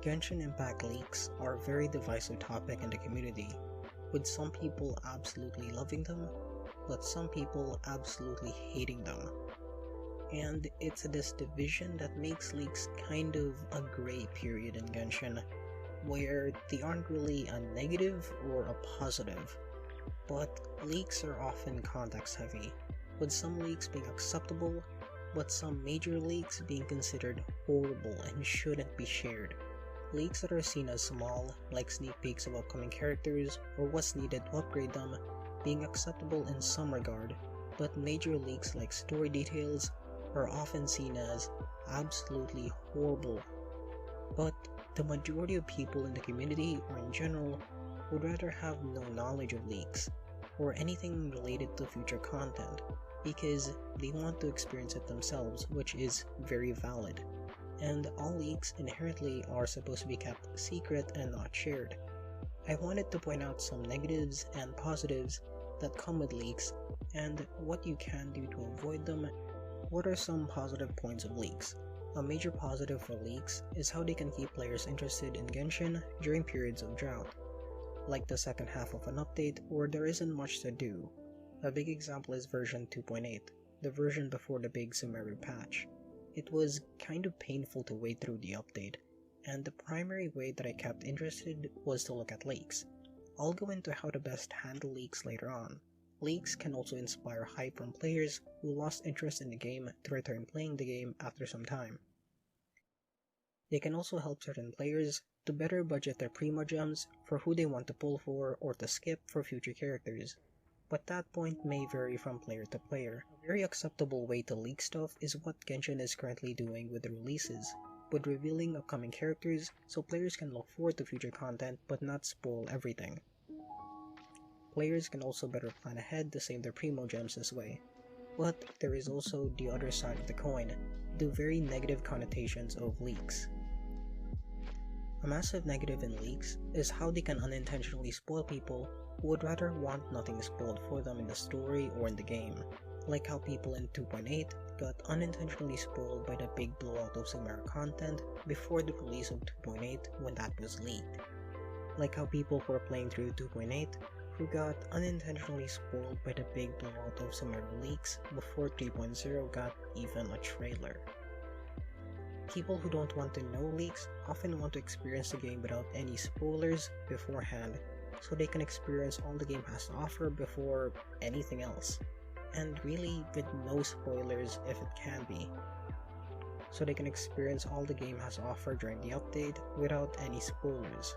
Genshin Impact leaks are a very divisive topic in the community, with some people absolutely loving them, but some people absolutely hating them. And it's this division that makes leaks kind of a gray period in Genshin, where they aren't really a negative or a positive, but leaks are often context heavy, with some leaks being acceptable, but some major leaks being considered horrible and shouldn't be shared. Leaks that are seen as small, like sneak peeks of upcoming characters or what's needed to upgrade them, being acceptable in some regard, but major leaks like story details are often seen as absolutely horrible. But the majority of people in the community or in general would rather have no knowledge of leaks or anything related to future content because they want to experience it themselves, which is very valid. And all leaks inherently are supposed to be kept secret and not shared. I wanted to point out some negatives and positives that come with leaks and what you can do to avoid them. What are some positive points of leaks? A major positive for leaks is how they can keep players interested in Genshin during periods of drought, like the second half of an update where there isn't much to do. A big example is version 2.8, the version before the big Sumeru patch. It was kind of painful to wait through the update, and the primary way that I kept interested was to look at leaks. I'll go into how to best handle leaks later on. Leaks can also inspire hype from players who lost interest in the game to return playing the game after some time. They can also help certain players to better budget their primo gems for who they want to pull for or to skip for future characters, but that point may vary from player to player. A very acceptable way to leak stuff is what Genshin is currently doing with the releases, with revealing upcoming characters so players can look forward to future content but not spoil everything. Players can also better plan ahead to save their primo gems this way. But there is also the other side of the coin, the very negative connotations of leaks. A massive negative in leaks is how they can unintentionally spoil people who would rather want nothing spoiled for them in the story or in the game, like how people in 2.8 got unintentionally spoiled by the big blowout of Sumeru content before the release of 2.8 when that was leaked, like how people who were playing through 2.8 who got unintentionally spoiled by the big blowout of Sumeru leaks before 3.0 got even a trailer. People who don't want to know leaks often want to experience the game without any spoilers beforehand, so they can experience all the game has to offer before anything else, and really with no spoilers if it can be, so they can experience all the game has to offer during the update without any spoilers.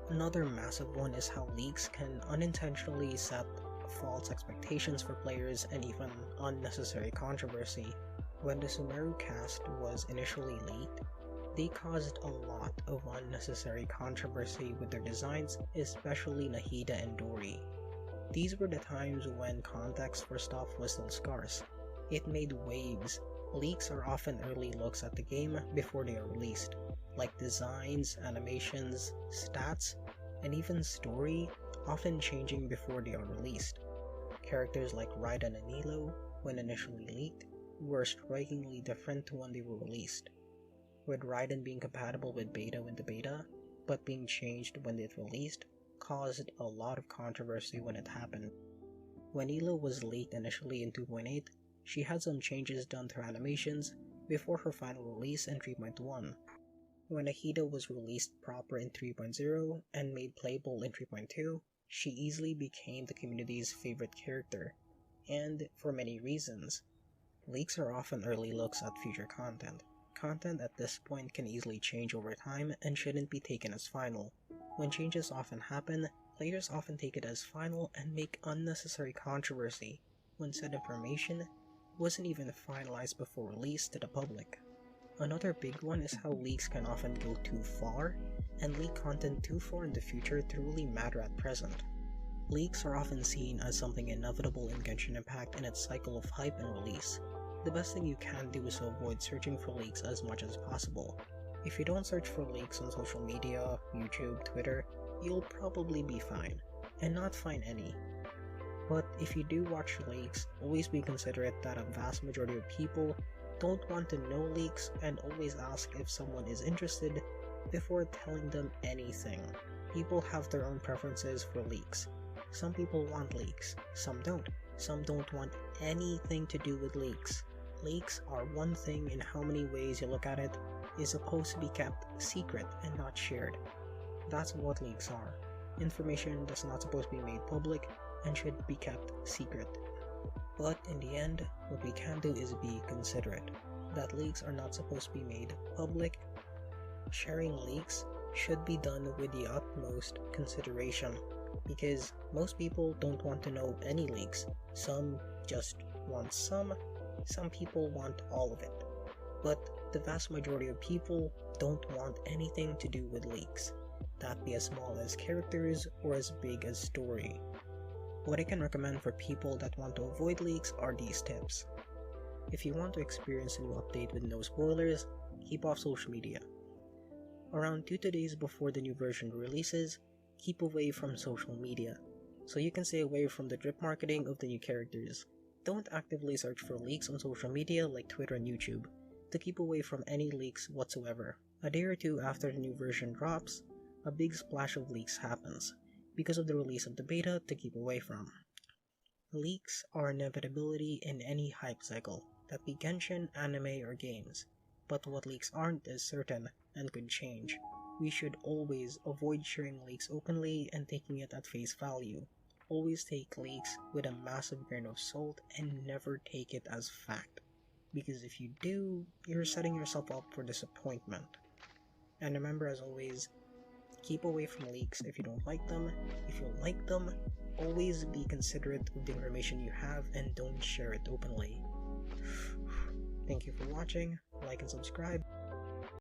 Another massive one is how leaks can unintentionally set false expectations for players and even unnecessary controversy. When the Sumeru cast was initially leaked, they caused a lot of unnecessary controversy with their designs, especially Nahida and Dori. These were the times when context for stuff was still scarce. It made waves. Leaks are often early looks at the game before they are released, like designs, animations, stats, and even story, often changing before they are released. Characters like Raiden and Nilo, when initially leaked, were strikingly different to when they were released, with Raiden being compatible with beta when the beta, but being changed when it released, caused a lot of controversy when it happened. When Nilo was leaked initially in 2.8, she had some changes done to her animations before her final release in 3.1. When Nahida was released proper in 3.0 and made playable in 3.2, she easily became the community's favorite character, and for many reasons. Leaks are often early looks at future content. Content at this point can easily change over time and shouldn't be taken as final. When changes often happen, players often take it as final and make unnecessary controversy when said information wasn't even finalized before release to the public. Another big one is how leaks can often go too far, and leak content too far in the future to really matter at present. Leaks are often seen as something inevitable in Genshin Impact in its cycle of hype and release. The best thing you can do is to avoid searching for leaks as much as possible. If you don't search for leaks on social media, YouTube, Twitter, you'll probably be fine, and not find any. But if you do watch leaks, always be considerate that a vast majority of people don't want to know leaks and always ask if someone is interested before telling them anything. People have their own preferences for leaks. Some people want leaks, some don't. Some don't want anything to do with leaks. Leaks are one thing in how many ways you look at it is supposed to be kept secret and not shared. That's what leaks are. Information that's not supposed to be made public and should be kept secret. But in the end, what we can do is be considerate. That leaks are not supposed to be made public. Sharing leaks should be done with the utmost consideration, because most people don't want to know any leaks. Some just want some people want all of it. But the vast majority of people don't want anything to do with leaks, that be as small as characters or as big as story. What I can recommend for people that want to avoid leaks are these tips. If you want to experience a new update with no spoilers, keep off social media. Around 2 days before the new version releases, keep away from social media, so you can stay away from the drip marketing of the new characters. Don't actively search for leaks on social media like Twitter and YouTube, to keep away from any leaks whatsoever. A day or two after the new version drops, a big splash of leaks happens, because of the release of the beta to keep away from. Leaks are an inevitability in any hype cycle, that be Genshin, anime, or games. But what leaks aren't is certain, and could change. We should always avoid sharing leaks openly and taking it at face value. Always take leaks with a massive grain of salt and never take it as fact. Because if you do, you're setting yourself up for disappointment. And remember, as always, keep away from leaks if you don't like them. If you like them, always be considerate of the information you have and don't share it openly. Thank you for watching, like and subscribe.